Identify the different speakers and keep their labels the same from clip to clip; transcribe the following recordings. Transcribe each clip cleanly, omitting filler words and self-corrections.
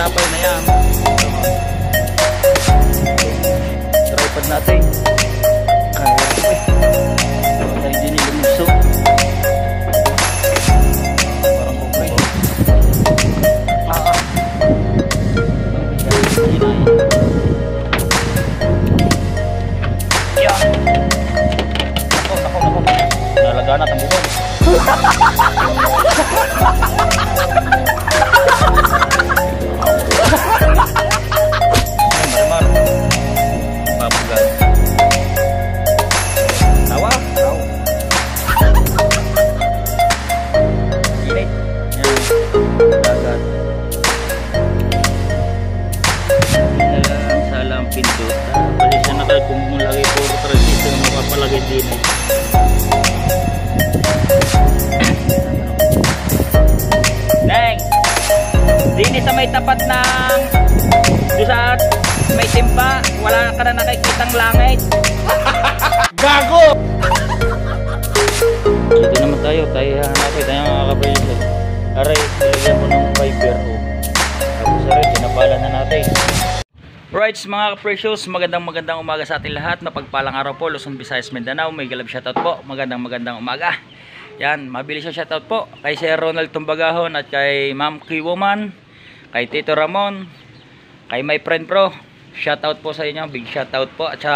Speaker 1: tinapay na yan. Tripod natin. Tayo din ilumuso. Parang okay. Yan. Nako. Nalagaan natin bubong. Dini sa may tapat ng sa may timba, wala ka na nakikitang langit. Gago! Dito naman tayo hanapin tayo mga kaprecious. Aray, nilagyan ko ng fiber. Tapos aray, pinapala na natin. Right mga kaprecious, magandang umaga sa ating lahat. Napagpalang araw po, Luzon, Visayas, Mindanao. May galab shoutout po, magandang umaga. Yan, mabilis yung shoutout po kay Sir Ronald Tumbagahon at kay Ma'am Kiwoman, kay Tito Ramon, kay my friend Pro. Shoutout po sa inyo, big shoutout po. At sa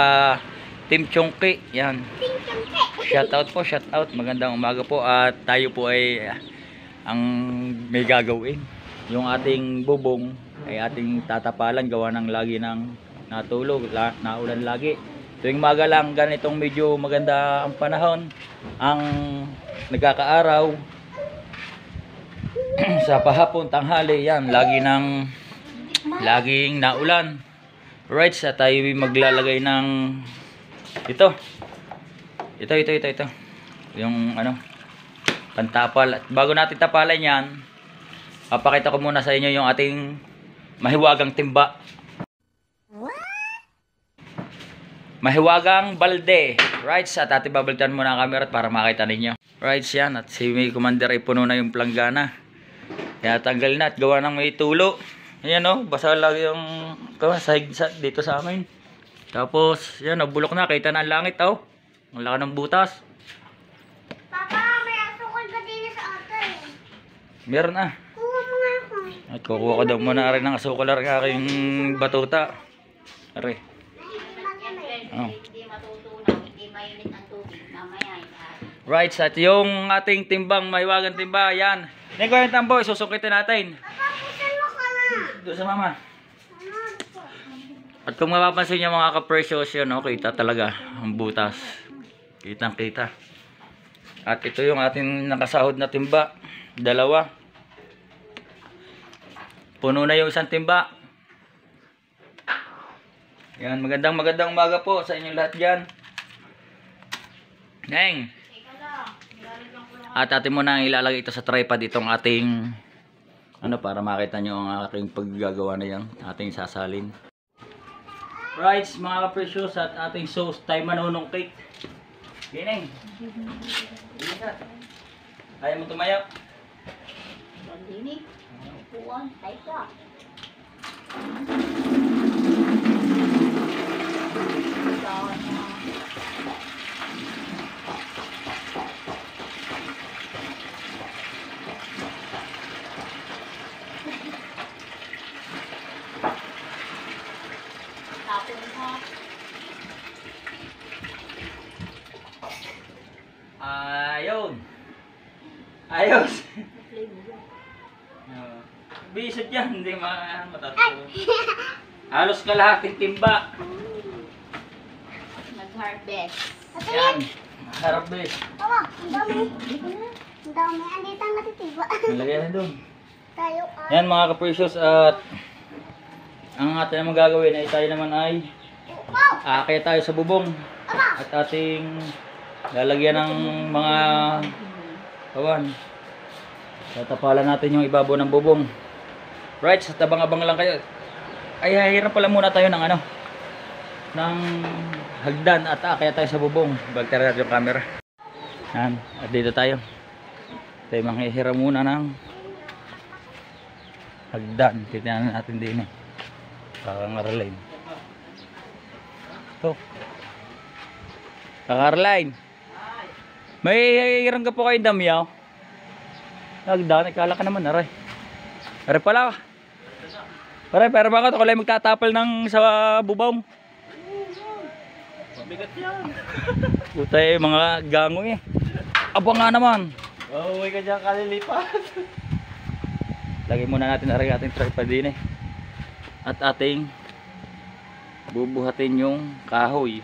Speaker 1: Team Chongki, yan. Shoutout. Magandang umaga po at tayo po ay ang may gagawin. Yung ating bubong ay ating tatapalan gawa ng lagi ng natulog, naulan lagi. Tuwing maga lang ganitong medyo maganda ang panahon, ang nagkakaaraw. Sa pahapon, tanghali, yan, laging naulan. Right, sa tayo maglalagay ng ito. Yung ano, pantapal. At bago natin tapalan yan, papakita ko muna sa inyo yung ating mahiwagang timba. Mahiwagang balde. Right, at ating babalitan muna ang camera para makita ninyo. Right, yan. At si Commander ay puno na yung planggana. Kaya tanggal na at gawa ng may tulo. Ayan o, basa lang yung sahig dito sa amin. Tapos, yan o, bulok na. Kita na ang langit o. Ang laki ng butas.
Speaker 2: Papa, may asukal ba din sa atin?
Speaker 1: Meron na.
Speaker 2: Kuha mo nga ako.
Speaker 1: At kukuha ko daw muna rin ng asukal ng aking batuta. Are. Oh.
Speaker 2: Hindi matutunaw, hindi mainit ang tubig. Mamaya.
Speaker 1: Right, at yung ating timbang, mahiwagang timba, yan. Neko yung tambo, isusukitin natin.
Speaker 2: Papapusin mo ka na.
Speaker 1: Doon sa mama. At kung mapapansin nyo mga ka-precious yun, oh, kita talaga ang butas. Kitang kita. At ito yung ating nakasahod na timba. Dalawa. Puno na yung isang timba. Yan, magandang umaga po sa inyong lahat dyan. Neng. At atin mo na ilalagay ito sa tripod itong ating ano para makita nyo ang aking paggagawa na yan. Ating sasalin. Right, mga ka-precious, at ating sauce tayo manunong cake. Gineng. Ayaw mo tumayo.
Speaker 2: Bandini. Upuan. Tayo ka.
Speaker 1: Ayos. Bisot yan, hindi matatuloy. Halos kalahating timba.
Speaker 2: Nag-harvest.
Speaker 1: Yan, harvest.
Speaker 2: Papa, ang dami. Ang dami. Andito ang matitiba.
Speaker 1: Nalagay na doon.
Speaker 2: Tayo
Speaker 1: Yan mga ka-precious, at ang ating magagawin ay tayo naman ay aakit tayo sa bubong. At ating lalagyan ng mga kawan. Tatapalan natin yung ibabaw ng bubong. Right, sa tabang-abang lang kayo. Ay, hirap pala muna tayo ng ano, ng hagdan at kaya tayo sa bubong. Bagtara natin yung camera. Yan, at dito tayo. Tayo manghihiram muna ng hagdan. Titignan natin din eh. Kakangarline. Ito. Kakangarline. May hirang ka po kayong damyaw. Hagdan. Ikala ka naman. Aray. Aray pala. Aray. Pero bakit ako lang magtatapal ng sa bubong?
Speaker 3: Mabigat yan.
Speaker 1: Putay mga gangoy eh. Aba nga naman.
Speaker 3: Uwi ka dyan kalilipat.
Speaker 1: Lagay muna natin ating tripod din eh. At ating bubuhatin yung kahoy.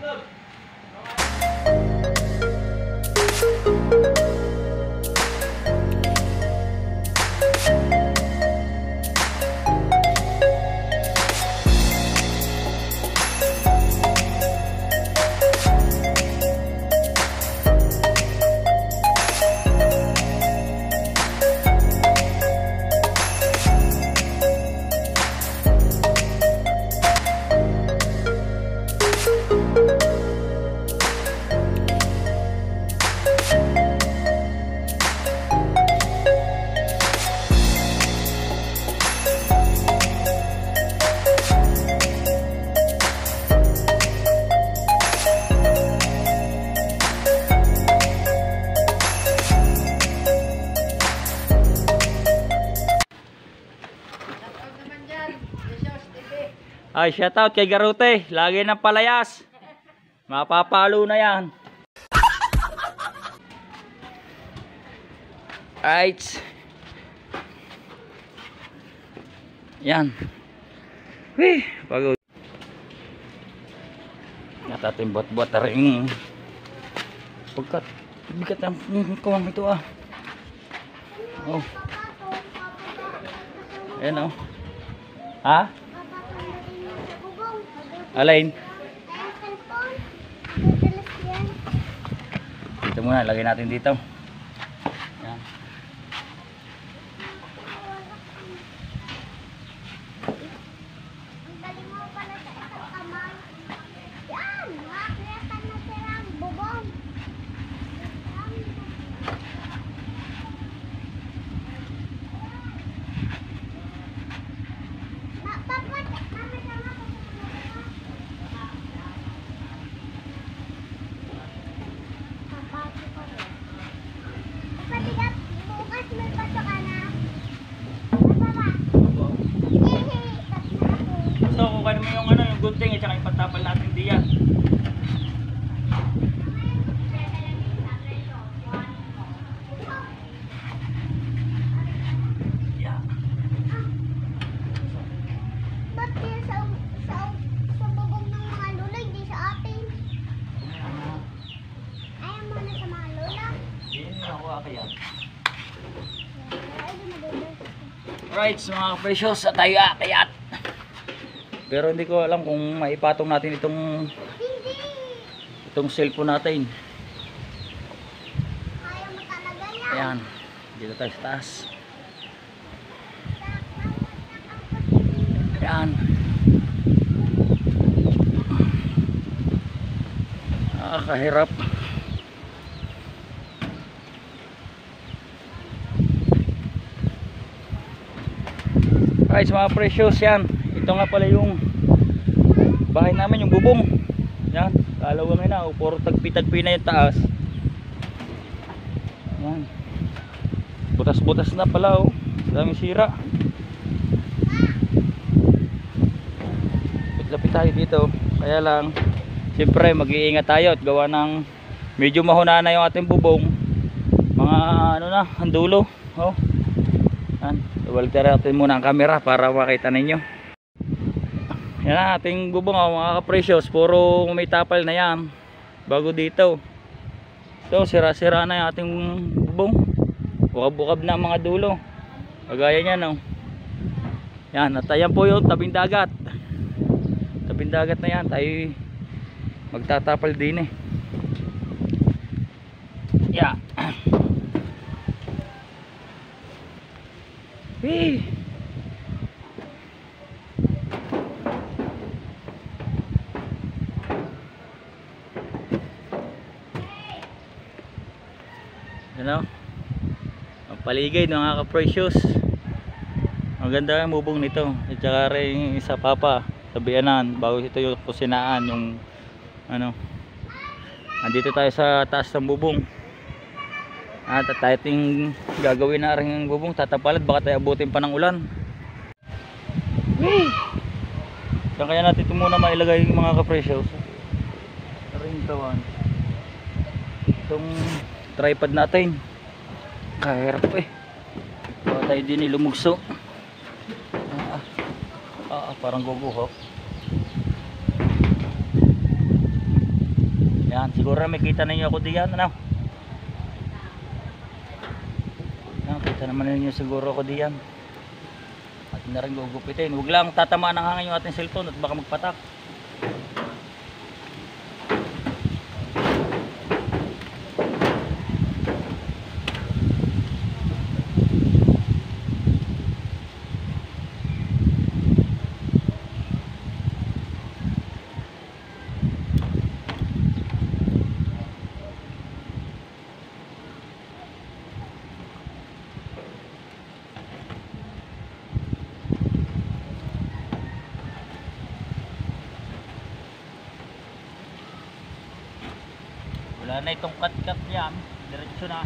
Speaker 1: Ay, shoutout kay Garute. Lagi ng palayas. Mapapalo na yan. Right. Yan. Wih, pagod. Natatin buat-buat ring. Pagkat bigat ang kuwang ito ah. Oh. Ayan oh. Ha? Alain. Ito muna, lagay natin dito. Yan.
Speaker 2: Ang galing mo pala sa isang kamay. Yan! Makakita na silang bubong.
Speaker 1: So, kukunin mo yung yung gunting at saka ipatapal natin diyan. Yeah.
Speaker 2: Ba't yan sa bubong ng mga lula, hindi sa atin? Ayaw mo na sa mga lula.
Speaker 1: Hindi ako akayat.
Speaker 2: Ay, dumadulas.
Speaker 1: Right, so mga precious, tayo akayat. Pero hindi ko alam kung maipatong natin
Speaker 2: Hindi!
Speaker 1: itong cellphone natin.
Speaker 2: Ayaw mo talaga yan.
Speaker 1: Ayan, dito tayo sa taas. Ayan. Nakakahirap. Right, mga precious, yan. Ito nga pala yung bahay namin, yung bubong. Yan, kalawangin na. Puro tagpi-tagpi na yung taas. Yan. Butas-butas na pala oh. Daming sira. Lapit tayo dito. Kaya lang, siyempre mag-iingat tayo at gawa ng medyo mahuna na yung ating bubong. Mga ano na, ang dulo. Oh. Yan. Iwalter natin muna ang camera para makita ninyo. Yan ang ating bubong oh, mga ka-precious. Puro may tapal na yan. Bago dito. So sira-sira na yung ating bubong. Bukab-bukab na mga dulo. Kagaya niyan oh. Yan, at ayan po yung tabing dagat. Tabing dagat na yan. Tayo magtatapal din eh. Yeah. Hey. Ano? Ang paligid ng mga ka-precious. Maganda ang bubong nito. At saka rin sa papa, sa biyanan, bago ito yung kusinaan, yung ano. Andito tayo sa taas ng bubong. At tayo ting gagawin na rin ang bubong, tatapalat, baka tayo abutin pa ng ulan. Saan kaya natin ito muna mailagay yung mga ka-precious? Ring tawan. Itong tripod natin. Kahirap baka tayo din ilumugso. Parang guguhok. Yan, siguro may kita ninyo ako diyan, ano? Yan, kita naman ninyo siguro ako diyan. At na rin gugupitin. Huwag lang tatamaan ng hangin yung ating cellphone at baka magpatak. Wala na itong cut-cut yan. Diretso na.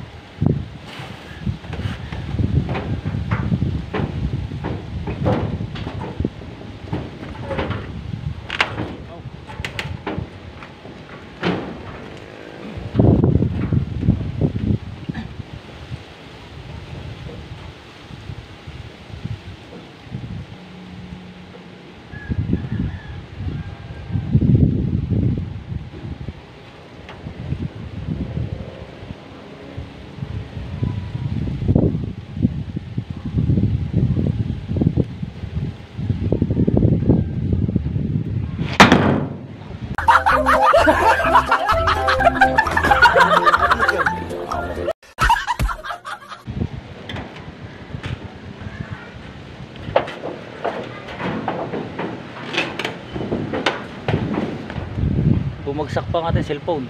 Speaker 1: Bumagsak pa ang ating cellphone.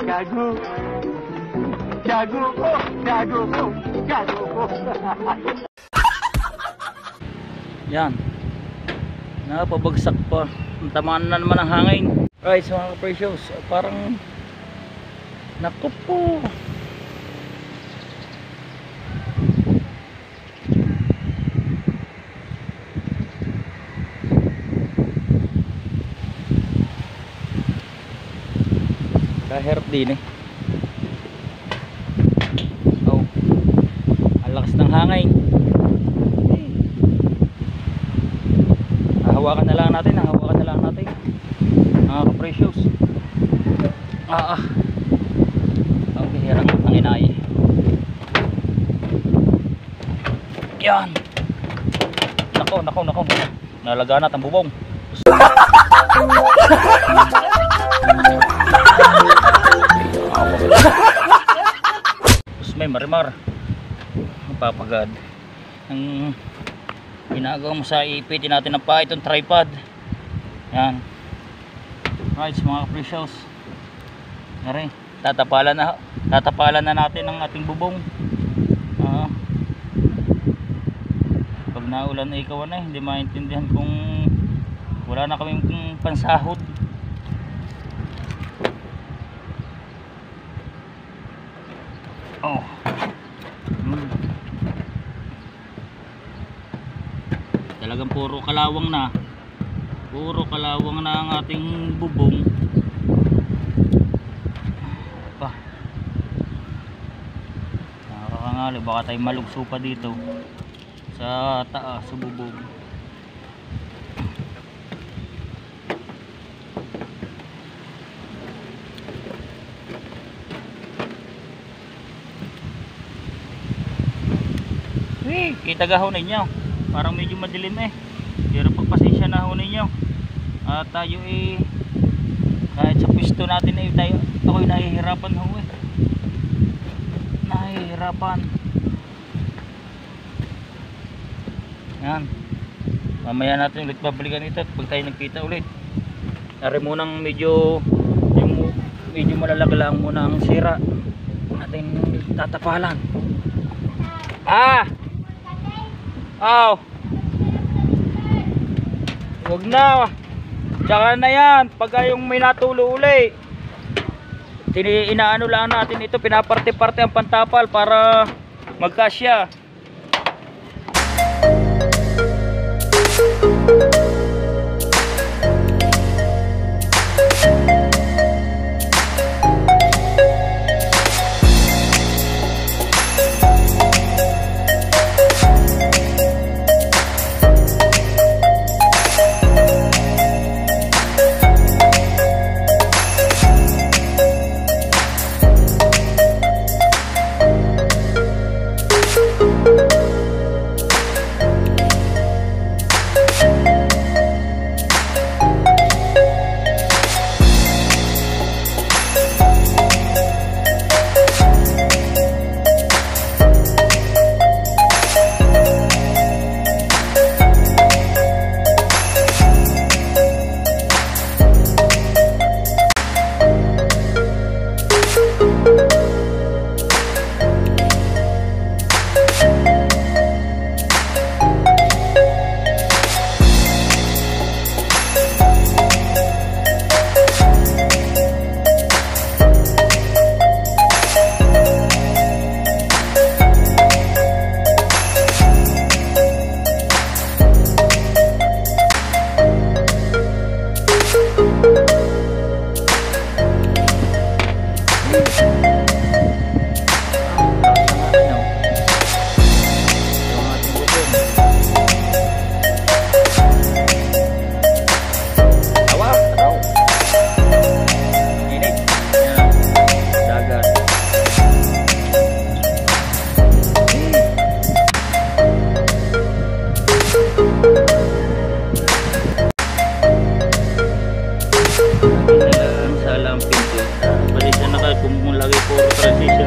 Speaker 3: Gago! Gago ko! Gago ko! Gago ko!
Speaker 1: Yan. Napabagsak pa. Tamaan na naman ang hangin. Right, so mga precious, parang naku po. Kahirap din oh, ang lakas ng hangin. Hawakan na lang natin mga ka-precious. Okay, hirang ang inay. Yan. Nako. Nalaganat ang bubong. May marimar mapapagad ang ginagawa mo sa ipitin natin ng pa itong tripod. Yan, right mga precious, nari tatapalan na natin ang ating bubong. Pag naulan na ikaw na hindi maintindihan kung wala na kaming pansahod. Talagang puro kalawang na ang ating bubong. Nakakangali, baka tayo malugso pa dito sa taas sa bubong. Kita gahon ninyo, parang medyo madilim pero pagpasensya na ho ninyo. At tayo kahit sa pwesto natin ako'y nahihirapan ho nahihirapan. Yan, mamaya natin ulit babalikan ito pag tayo nagkita ulit. Ari munang medyo malalaki lang muna ang sira natin tatapalan. Huwag na. Tsaka na yan. Pagka yung may natulo uli. Inaano lang natin ito. Pinaparte-parte ang pantapal para magkasya.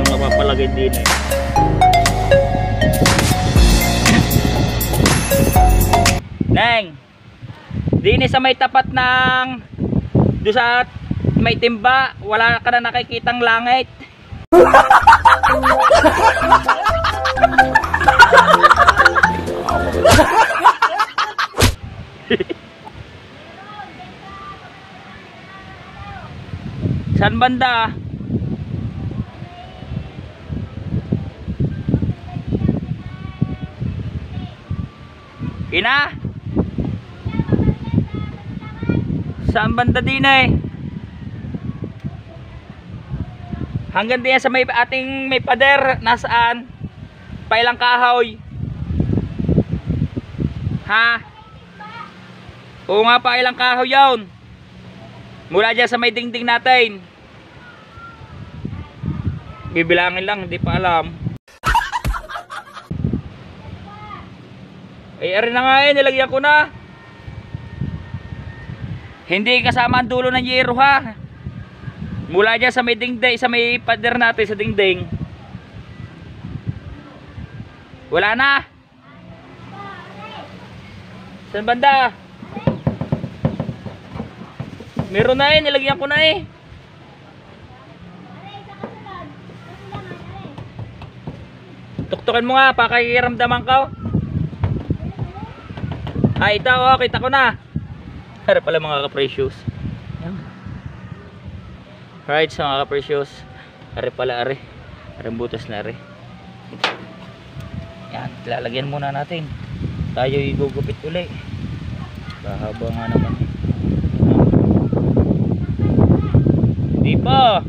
Speaker 1: Mapapalagay din eh. Neng, din sa may tapat ng doon sa may timba, wala ka na nakikitang langit. Saan banda? Ina? Saan banda din eh? Hanggang din sa may ating may pader. Nasaan? Pailang kahoy? Ha? Oo nga, pailang kahoy yun. Mula dyan sa may dingding natin. Bibilangin lang, hindi pa alam. Ay, arin na nga eh, nilagyan ko na. Hindi kasama ang dulo ng yero ha. Mula dyan sa may dingding, sa may pader natin sa dingding. Wala na. Saan banda? Meron na eh, nilagyan ko na eh. Tuktukin mo nga, pakikiramdaman ka. Ah, ito oh, kita ko na. Para pala mga ka-precious. Right, so mga ka-precious. Are pala are. Are butas na are. Yan, lalagyan muna natin. Tayo igugupit uli. Kahaba nga naman. Hindi pa.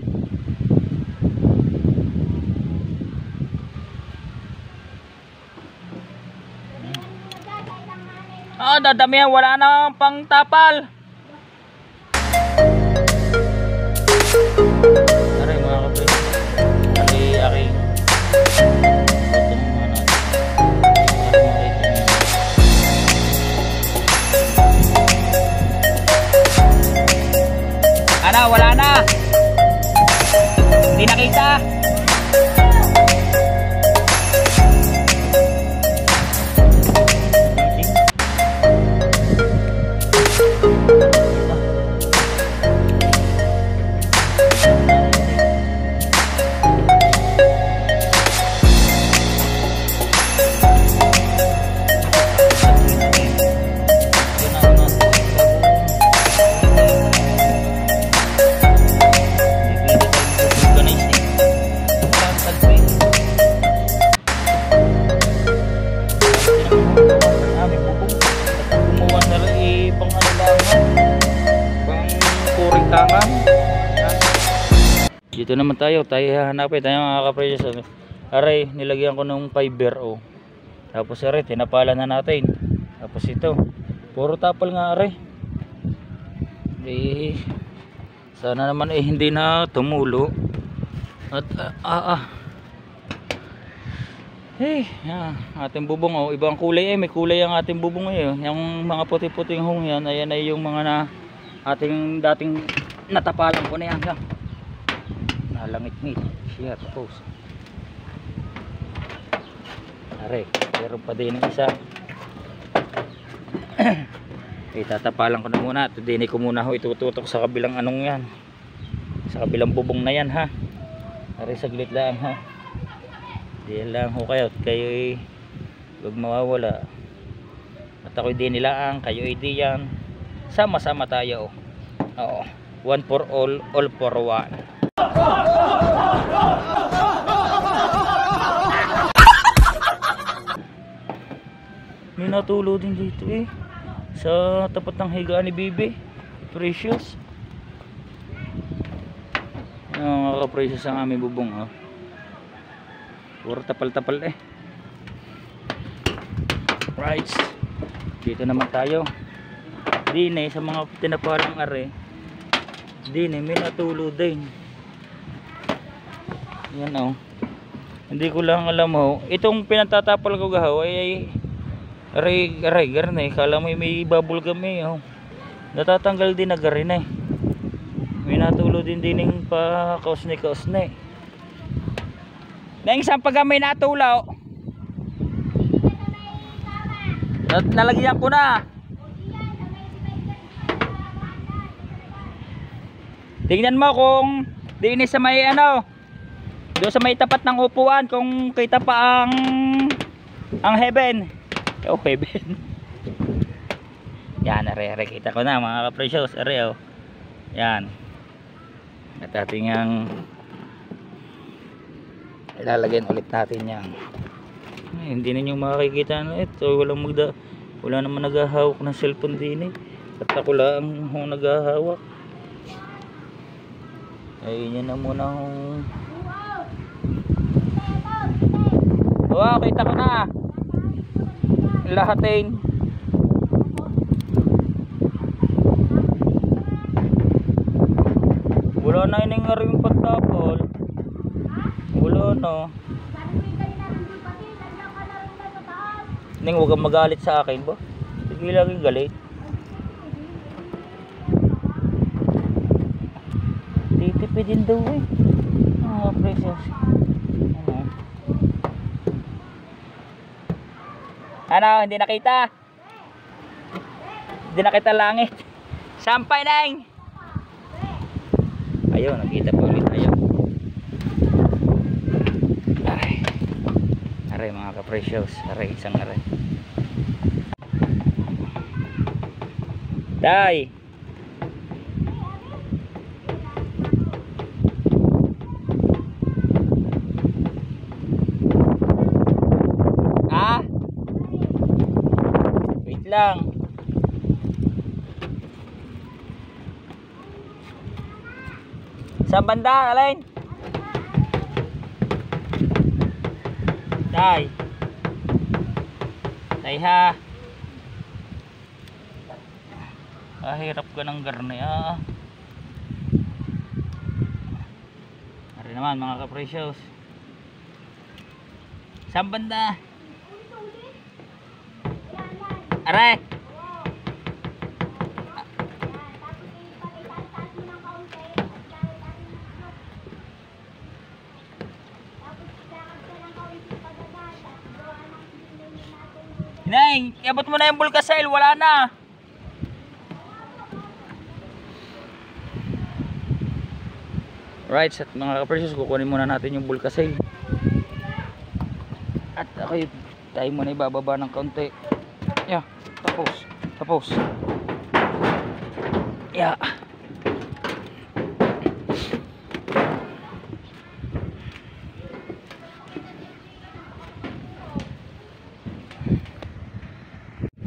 Speaker 1: Ah, dadamihan, wala na pang tapal. Aray mga kapatid. Aking ano, wala na. Hindi nakita. turing tangan. Dito naman tayo hahanapin tayo mga ka-precious. Aray, nilagyan ko ng fiber oh. Tapos aray, tinapala na natin. Tapos ito, puro tapal nga aray. Sana naman hindi na tumulo. At hey, ating bubong oh, ibang kulay may kulay ang ating bubong ngayon. Yung mga puti-puting hong yan, ayan ay yung mga ating dating natapalan ko na yan. Nalangit-ngit siya tapos. Are, meron pa din isa. Itatapalan ko na muna. Tudini ko muna ho itututok sa kabilang anong yan. Sa kabilang bubong na yan ha. Are, saglit lang ha. Diyan lang ho kayo. Kayo huwag mawawala. At ako'y di nilaan. Kayo ay di yan. Sama-sama tayo. Oo. One for all for one. May natulo din dito eh. Sa tapat ng higaan ni Bibi. Precious. Mga ka-precious ang aming bubong oh. Puro tapal-tapal eh. Right. Dito naman tayo. Dine sa mga tinapalang are. Dine may natulo din. Yan oh. Hindi ko lang alam ho. Itong pinagtatapal ko gahaw ay aray garne. Kala mo may bubble gum eh oh. Natatanggal din na garin eh. May natulo din dining pa kausni. Nang isang pag may natulaw. Nalagyan ko na. Tingnan mo kung diin sa may ano. Doon sa may tapat ng upuan kung kita pa ang heaven. Oh, heaven. Yan, are kita ko na mga ka-precious, are oh. Yan. At ating ang ilalagyan ulit natin yan. Ay, hindi ninyo makikita na ito. Wala naman naghahawak ng cellphone din eh. At ako lang ang naghahawak. Ay, yun na muna akong wow, kita ko na lahatin. Wala na iningar yung pagtapol. Wala na. Ning, huwag kang magalit sa akin ba? Sige lagi galit. Titipidin daw eh. Ah, precious. Ano, hindi nakita? Hindi nakita langit. Sampay nang. Ayun, nakita pa ulit tayo. Aray mga ka-precious. Aray, isang aray. Day. Lang sa banda alin day ha hirap ka ng garne ari naman mga ka-precious sa banda are. Neng, iabot mo na yung bulkasail, wala na. Right, at mga ka-precious, kukunin muna natin yung bulkasail. At okay, tayo muna ibababa ng kaunti. Yeah, tapos. Yeah.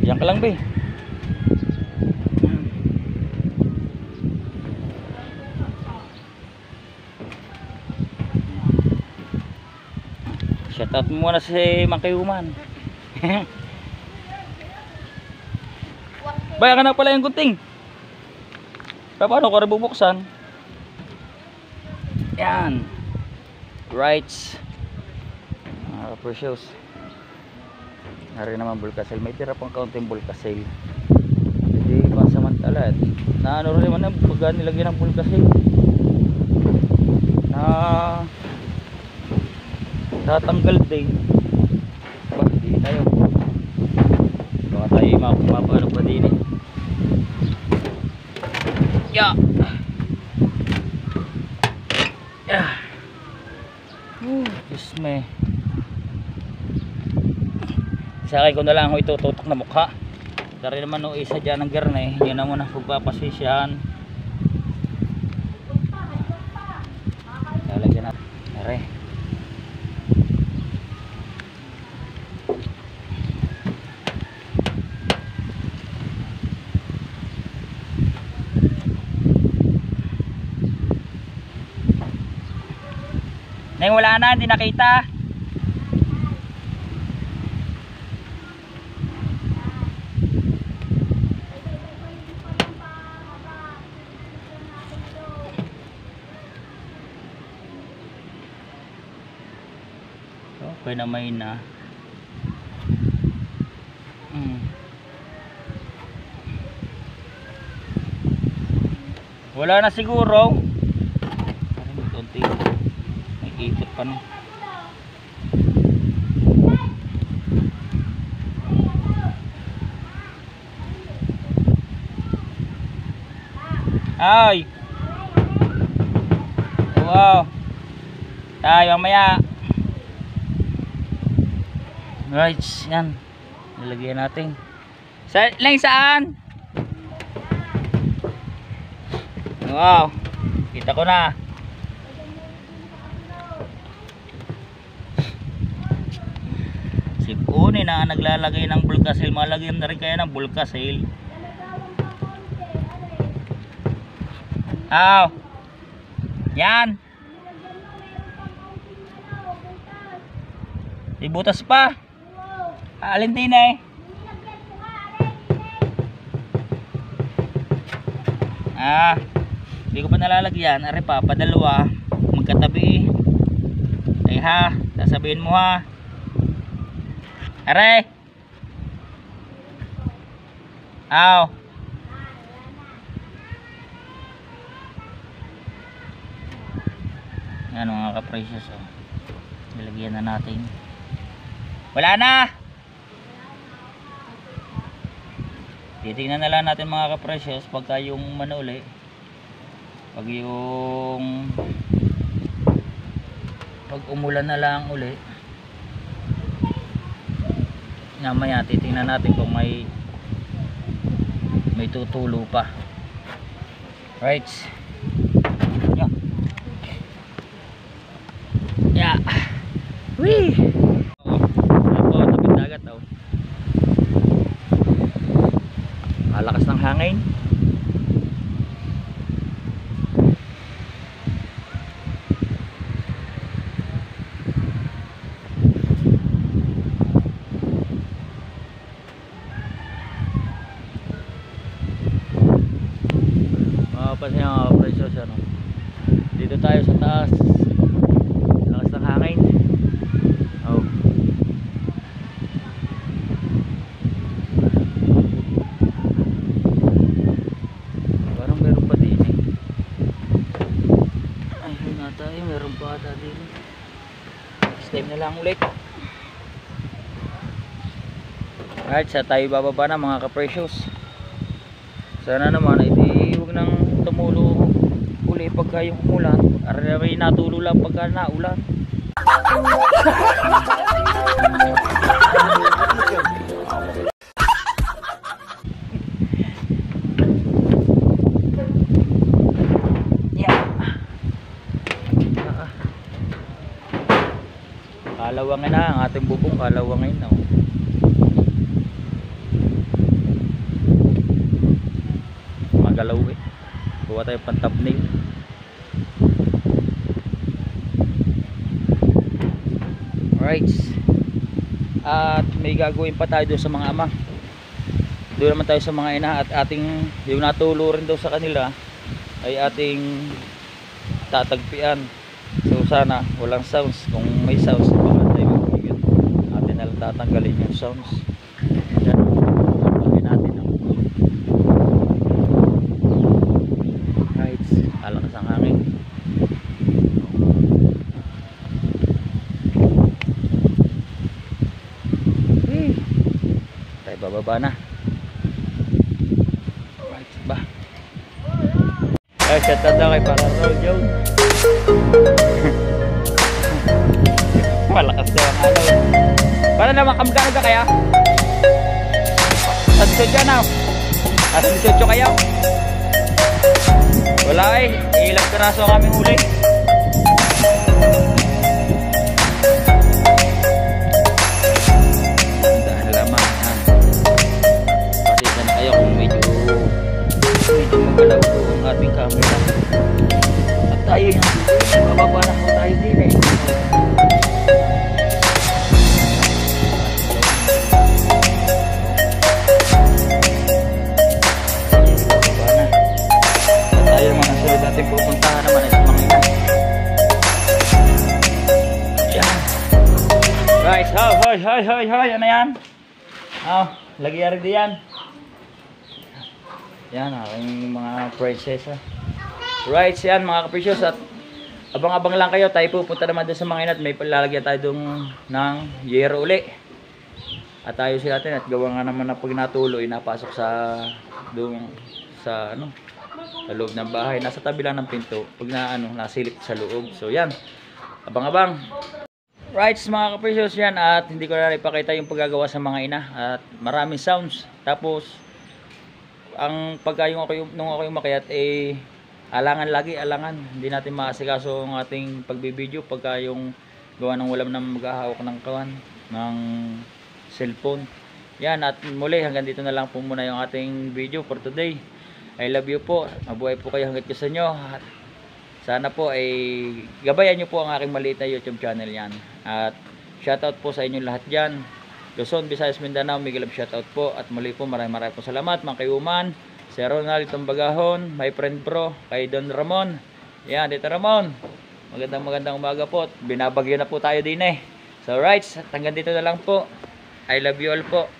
Speaker 1: Diyan ka lang, be. Shout out mo muna si Makayuman. Baya ka na pala yung gunting. Paano ko rin bubuksan? Yan. Rights. Precious. Nari naman bulkasil. May tira pang kaunting bulkasil. Hindi pa samantala. Na ano rin naman ang pagka nilagyan ng bulkasil. Na tatanggal din. Ba, hindi tayo. Baka tayo mapapano pa din eh. Yeah. Yeah. Diyos me. Sa akin ko na lang ako itututok na mukha. Dari naman o isa dyan ng garne. Yun na muna pagpapasisyan. Lalagyan natin. Dari. Neng wala na, hindi nakita. Okay na may na. Wala na siguro. Parang may konti. May ipot pa no. Ay. Wow. Tayo mamaya. Right, yan. Nilagyan natin. Saan? Wow. Kita ko na. Si Puni na naglalagay ng bulkasil. Malagyan na rin kaya ng bulkasil. Aw. Yan. Ibutas pa. Alin din eh. Hindi ko pa nalalagyan. Are pa, padalawa. Magkatabi. Ay ha, sasabihin mo ha. Are. Aw. Yan mga ka-precious oh. Nilagyan na natin. Wala na. Titingnan na lang natin mga ka-precious pagka yung manuli. Pag umulan na lang uli. Namaya titingnan natin kung may tutulo pa. Right. Yeah. Wee. Lakas ng hangin. Mapapansin ang mga precious ano. Dito tayo sa taas. Lakas ng hangin. Oh. Meron pa ata din. Next time na lang ulit. Alright, sa tayo bababa na mga ka-precious. Sana naman ay di huwag nang tumulo uli pagka yung umulan. Para may natulo lang pagka naulan. Kalawangin na ang ating bubong, kalawangin na. Magalaw eh. Buwa tayo pang thumbnail. Alright. Rights. At may gagawin pa tayo doon sa mga ama. Doon naman tayo sa mga ina at ating yung natulo rin daw sa kanila ay ating tatagpian. So sana walang sounds. Kung may sounds, baka tayo magiging atin na lang tatanggalin yung sounds. Yan, pagin natin ang Rights. Alakas ang hangin. Tayo bababa na. Right ba? Ay, shout out daw kay Pararol Jones. Malakas daw ang alaw. Para naman kamgano ka kaya? Sa studio na. Sa studio kayo? Wala eh. Ilang piraso ang aming huli. Magalaw po ang ating camera at tayo yung bababa na po tayo din eh. Bababa na at tayo mga nasunod natin pupuntahan naman ay mga ina. Yan right, hoy ano yan? Lagyan rin diyan. Yan, aking mga princess. Right, yan mga kaprecious. At abang-abang lang kayo. Tayo pupunta naman doon sa mga inat. May palalagyan tayo doon ng yero uli. At tayo sila natin. At gawa nga naman na pag natuloy, napasok sa doon sa sa loob ng bahay. Nasa tabi lang ng pinto. Pag nasilip sa loob. So yan, abang-abang. Right, mga kaprecious yan. At hindi ko na ipakita yung paggagawa sa mga ina. At maraming sounds. Tapos ang pagka nung ako yung makiat alangan lagi, hindi natin maasikaso ang ating pagbibideo pagka yung gawa ng walang na maghahawak ng kawan ng cellphone. Yan, at muli hanggang dito na lang po muna yung ating video for today. I love you po, mabuhay po kayo hanggat gusto nyo. At sana po ay gabayan nyo po ang aking maliit na YouTube channel yan. At shoutout po sa inyo lahat dyan, Luzon, Visayas, Mindanao, Miguel of shoutout po. At muli po maraming po salamat mga kayuman, si Ronald Tumbagahon, my friend bro, kay Don Ramon. Yan, dito Ramon, magandang umaga po. Binabagyo na po tayo din eh. So right, hanggang dito na lang po. I love you all po.